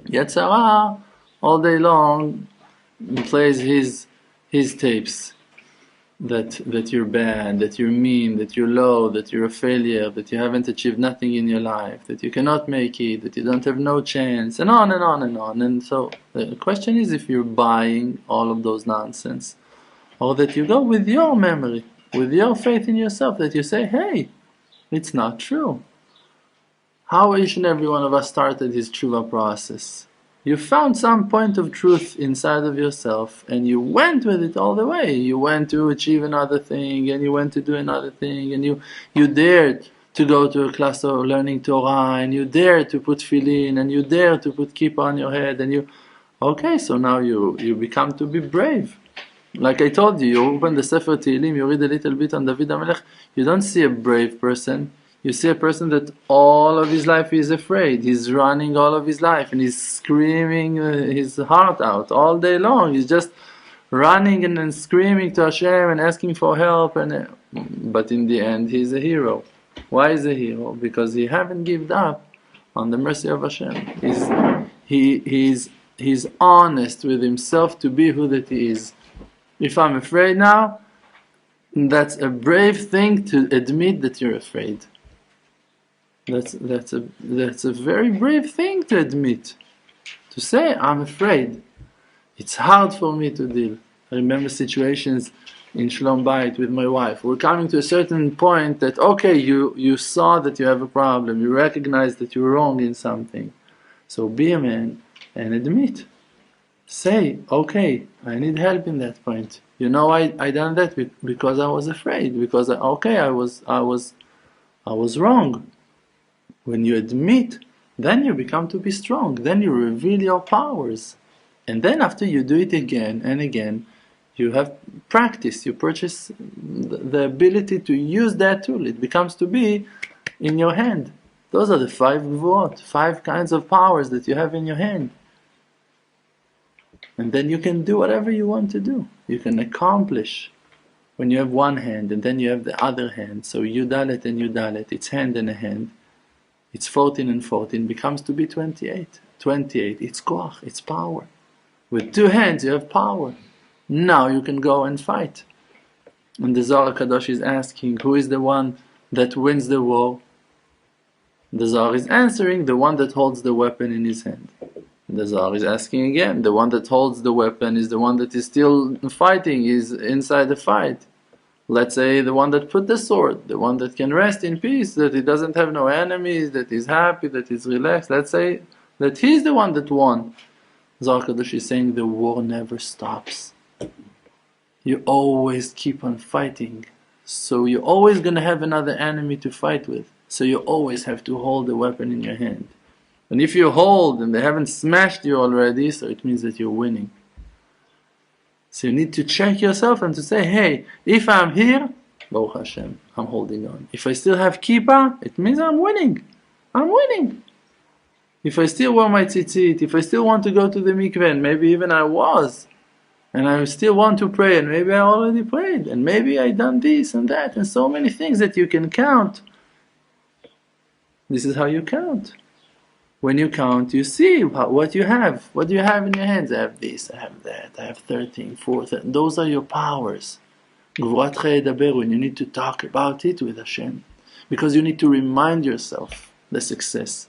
Yetzer HaRah all day long plays his tapes that you're bad, that you're mean, that you're low, that you're a failure, that you haven't achieved nothing in your life, that you cannot make it, that you don't have no chance, and on and on and on. And so the question is if you're buying all of those nonsense, or that you go with your memory, with your faith in yourself, that you say, hey, it's not true. How each and every one of us started his tshuva process. You found some point of truth inside of yourself and you went with it all the way. You went to achieve another thing, and you went to do another thing, and you dared to go to a class of learning Torah, and you dared to put tefillin, and you dared to put kippah on your head, and okay, so now you become to be brave. Like I told you, you open the Sefer Tehillim, you read a little bit on David HaMelech, you don't see a brave person. You see a person that all of his life is afraid. He's running all of his life and he's screaming his heart out all day long. He's just running and screaming to HaShem and asking for help. But in the end, he's a hero. Why is he a hero? Because he haven't given up on the mercy of HaShem. He's honest with himself to be who that he is. If I'm afraid now, that's a brave thing to admit that you're afraid. That's a very brave thing to admit. To say, I'm afraid. It's hard for me to deal. I remember situations in Shalom Bayit with my wife. We're coming to a certain point that, okay, you saw that you have a problem. You recognize that you're wrong in something. So be a man and admit. Say, okay, I need help in that point. You know, I done that because I was afraid. Because, I was wrong. When you admit, then you become to be strong. Then you reveal your powers. And then after you do it again and again, you have practice. You purchase the ability to use that tool. It becomes to be in your hand. Those are the 5 gvurot, 5 kinds of powers that you have in your hand. And then you can do whatever you want to do. You can accomplish. When you have one hand and then you have the other hand, so Yudalet and Yudalet, it's hand and a hand. It's 14 and 14 becomes to be 28. 28, it's koach, it's power. With 2 hands you have power. Now you can go and fight. And the Zohar Kadosh is asking, who is the one that wins the war? The Zohar is answering, the one that holds the weapon in his hand. The Zohar is asking again, the one that holds the weapon is the one that is still fighting, is inside the fight. Let's say the one that put the sword, the one that can rest in peace, that he doesn't have no enemies, that he's happy, that he's relaxed. Let's say that he's the one that won. Zohar Kadosh is saying the war never stops. You always keep on fighting. So you're always going to have another enemy to fight with. So you always have to hold the weapon in your hand. And if you hold and they haven't smashed you already, so it means that you're winning. So you need to check yourself and to say, hey, if I'm here, Baruch HaShem, I'm holding on. If I still have kippah, it means I'm winning. I'm winning. If I still wear my tzitzit, if I still want to go to the mikveh, and maybe even I was, and I still want to pray, and maybe I already prayed, and maybe I done this and that, and so many things that you can count. This is how you count. When you count, you see what you have. What do you have in your hands? I have this, I have that, I have 13, 14. Those are your powers. Gvurat Edaberu, and you need to talk about it with HaShem. Because you need to remind yourself the success.